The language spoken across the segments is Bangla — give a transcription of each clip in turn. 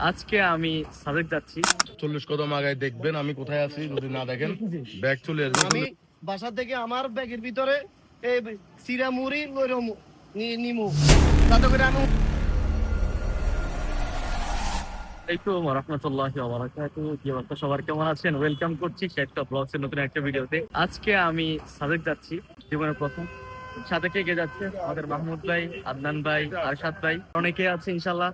আজকে আমি সাজেক যাচ্ছি। 40 কদম আগায় দেখবেন আমি কোথায় আছি, যদি না দেখেন ব্যাগ চলে আসবে। আমি বাসা থেকে আমার ব্যাগের ভিতরে এই সিরা মুড়ি লইরম নিমু তাতে করে আমি সবার কেমন আছেন? ওয়েলকাম করছি একটা ব্লগস এর নতুন একটা ভিডিওতে। আজকে আমি সাজেক যাচ্ছি, জীবনের প্রথম। সাথে কে কে যাচ্ছে? আমাদের মাহমুদ ভাই, আদনান ভাই, আরশাদ ভাই, অনেকে আছে। ইনশাল্লাহ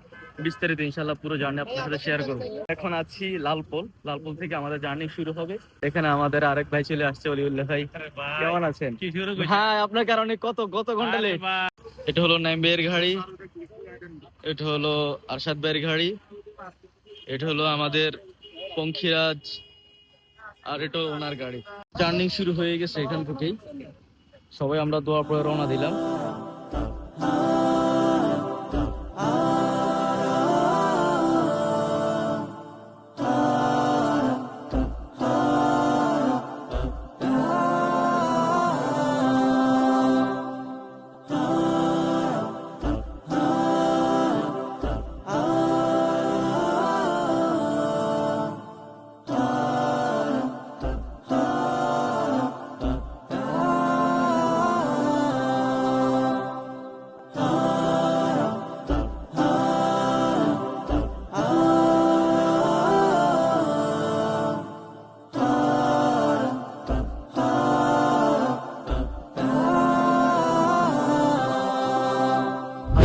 বিস্তারিত পুরো জার্নি আপনার সাথে শেয়ার করবো। এখন আছি লালপোল। লালপোল থেকে আমাদের জার্নি শুরু হবে। এখানে আমাদের আরেক ভাই চলে আসছে, অলিউল্লাহ ভাই। কেমন আছেন? হ্যাঁ, আপনার কারণে কত ঘন্টা লেট। এটা হলো নাইম ভাইয়ের গাড়ি, এটা হলো আরশাদ ভাইয়ের গাড়ি, এটা হলো আমাদের পঙ্খিরাজ, আর এটা ওনার গাড়ি। টার্নিং শুরু হয়ে গেছে এখান থেকেই। সবাই আমরা দোয়া পরে রওনা দিলাম।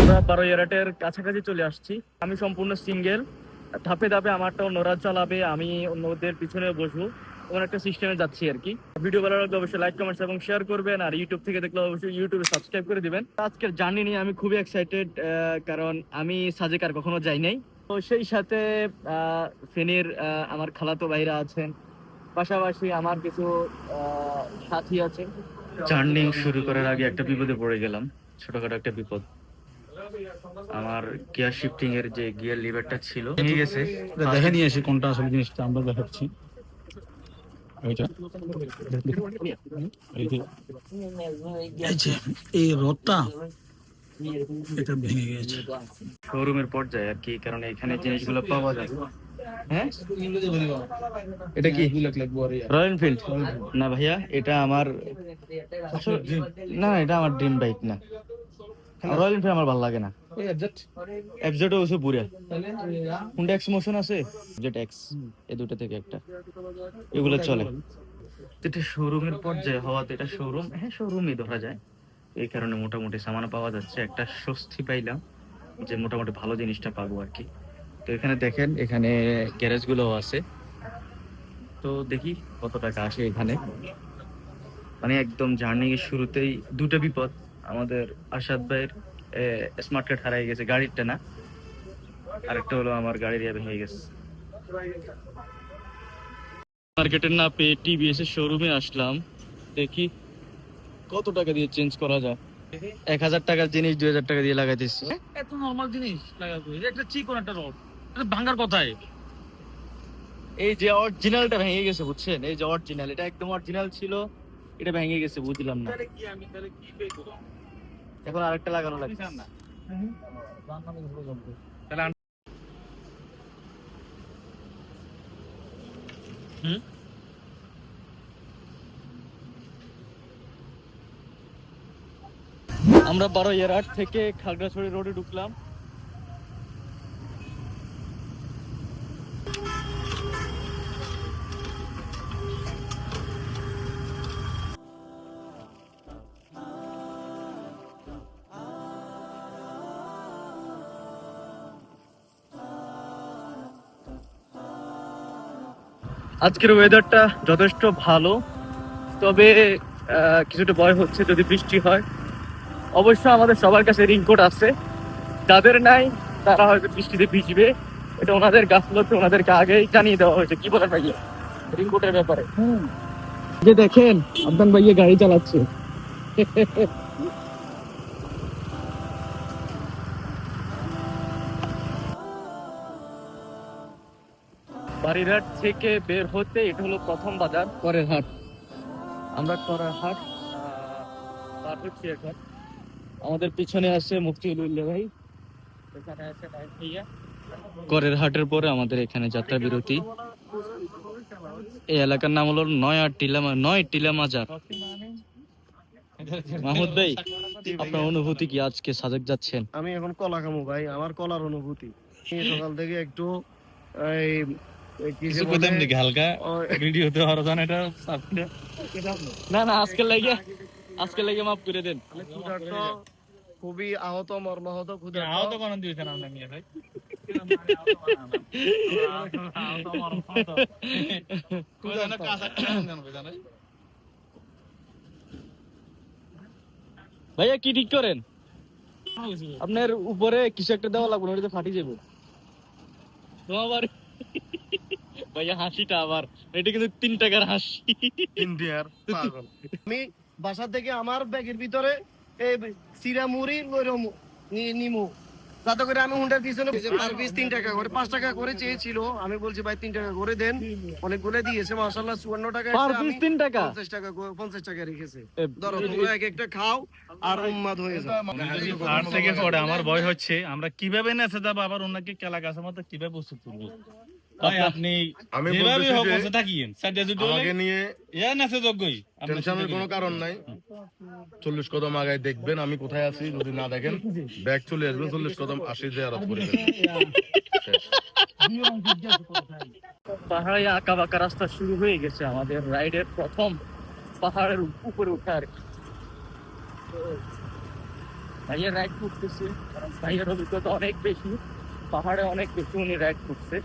আমরা বারোয়ারাটের কাছাকাছি চলে আসছি। আমি সম্পূর্ণ সিঙ্গেল, ধাপে ধাপে আমারটা অন্যরা চালাবে, আমি অন্যদের পিছনে বসবো, এমন একটা সিস্টেমে যাচ্ছি আর কি। ভিডিও ভালো লাগলে অবশ্যই লাইক, কমেন্টস এবং শেয়ার করবেন, আর ইউটিউব থেকে দেখলে অবশ্যই ইউটিউবে সাবস্ক্রাইব করে দিবেন। আজকের জার্নি নিয়ে আমি খুবই এক্সাইটেড, কারণ আমি সাজেক আর কখনো যাই নাই। তো সেই সাথে ফেনীর আমার খালাতো ভাইরা আছেন, পাশাপাশি আমার কিছু সাথী আছে। জার্নি শুরু করার আগে একটা বিপদে পড়ে গেলাম, ছোটখাটো একটা বিপদ। আমার গিয়ার শিফটিং এর যে গিয়ার লিভারটা ছিল ভেঙে গেছে। দেখে নিয়ে এসে কোনটা আসলে জিনিসটা আমরা দেখাচ্ছি। এইটা এই যে এই রডটা এটা ভেঙে গেছে। শোরুমের পর্যায়ে আর কি, কারণ এখানে জিনিসগুলো পাওয়া যায়। হ্যাঁ, এটা কি রয়্যাল এনফিল্ড? না ভাইয়া, এটা আমার না, এটা আমার ড্রিম বাইক না। রয়্যাল এনফিল্ড আমার ভালো লাগে না। এফজেড ওসে পুরা হুন্ডা এক্স মোশন আছে, জেড এক্স, এই দুটো থেকে একটা, এগুলো চলে। এটা শোরুমের পর্যায়ে হওয়াতে এটা শোরুম, হ্যাঁ শোরুমই ধরা যায়। এই কারণে মোটামুটি সামান পাওয়া যাচ্ছে, একটা স্বস্তি পাইলাম যে মোটামুটি ভালো জিনিসটা পাবো আর কি। তো এখানে দেখেন, এখানে গ্যারেজ গুলো আছে। তো দেখি কত টাকা আসে এখানে। মানে একদম জার্নি এর শুরুতেই দুটো বিপদ। আমাদের আরশাদ ভাইয়ের স্মার্ট কার্ড হারিয়ে গেছে, গাড়িরটা না, আরেকটা হলো আমার গাড়ির ভেঙে গেছে। মার্কেটের না পেয়ে টিভিএস এর শোরুমে আসলাম, দেখি কত টাকা দিয়ে চেঞ্জ করা যায়। 1000 টাকার জিনিস 2000 টাকা দিয়ে লাগাইতেছি। এত নরমাল জিনিস লাগাবো, একটা চিকন একটা রড, এটা ভাঙার কথাই। এই যে অরিজিনালটা ভেঙে গেছে, বুঝছেন? এই যে অরিজিনাল, এটা একদম অরিজিনাল ছিল, এটা ভেঙে গেছে, বুঝলাম না। এখন আরেকটা লাগানো লাগছে। আমরা বারোয়ারহাট থেকে খাগড়াছড়ি রোডে ঢুকলাম। আজকের ওয়েদারটা যথেষ্ট ভালো, তবে কিছুটা ভয় হচ্ছে যদি বৃষ্টি হয়। অবশ্য আমাদের সবার কাছে রেইনকোট আছে, যাদের নাই তারা হয়তো বৃষ্টিতে ভিজবে। এটা ওনাদের গাফলতে ওনাদেরকে আগেই জানিয়ে দেওয়া হয়েছে। কি বলেন ভাইয়া রেইনকোটের ব্যাপারে? যে দেখেন আদনান ভাইয়া গাড়ি চালাচ্ছে। বাড়িরহাট থেকে বের হতে এটা হলো প্রথম বাজার, করের হাট। আমরা করের হাট পার হচ্ছি এখন। আমাদের পিছনে আছে মুফতি উল্লাহ ভাই, করের হাটের পরে আমাদের এখানে যাত্রা বিরতি। এই এলাকার নাম হলো নয় টিলা মাজার। মাহমুদ ভাই, আপনার অনুভূতি কি আজকে সাজেক যাচ্ছেন? আমি এখন কলা খামু ভাই, আমার কলার অনুভূতি। আমি সকাল থেকে একটু এই কি যে বলে, হালকা ওই ভিডিওতে হরদান এটা না আজকে লাগে মাফ করে দেন। ক্ষুধার্ত, খুবই আহত, মর্মাহত, ক্ষুধার্ত। আহত বানান দিয়েছেন আমরা নিয়ে ভাই। ভাইয়া কি ঠিক করেন? আপনার উপরে কিছু একটা দেওয়া লাগবে, ওটা ফাটি যাবে। তোমার ভাইয়া হাসিটা আবার, এটা কিন্তু 3 টাকার হাসি। ইন্ডিয়ার পাগল। আমি বাসা থেকে আমার ব্যাগের ভিতরে এই সিরা মুড়ি লইরম নিমু, যাতে করে আমি হুন্ডার পিছনে পার পিস 3 টাকা করে, 5 টাকা করে চেয়েছিল। আমি বলছি ভাই 3 টাকা করে দেন, অনেকগুলো দিয়েছে মাশাআল্লাহ। 54 টাকা পার এসে আমি পিস 3 টাকা। 50 টাকা রেখেছে। এ, ধরো তোমরা এক একটা খাও আর উম্মাদ হয়ে যাও। আর থেকে পরে আমার ভয় হচ্ছে আমরা কিভাবে নেচে যাবো, আবার ওনাকে কেলা গাছের মতো কিভাবে প্রস্তুত করবো। ভাই আপনি আমি যেভাবে বলতেছি হোক যে বসে থাকিয়েন, সাইডে যদি আমাকে নিয়ে নেচে যোগ্যই টেনশনের কোনো কারণ নাই। 40 কদম আগায় দেখবেন আমি কোথায় আছি, যদি না দেখেন ব্যাগ চলে আসবেন, 40 কদম আসি জিয়ারত করে দেবেন। শেষ। পাহাড়ে আঁকা বাঁকা রাস্তা শুরু হয়ে গেছে আমাদের রাইডের প্রথম পাহাড়ের উপরে ওঠার। ভাইয়ের রাইড করতেছে, কারণ ভাইয়ের অভিজ্ঞতা অনেক বেশি, পাহাড়ে অনেক বেশি উনি রাইড করছে।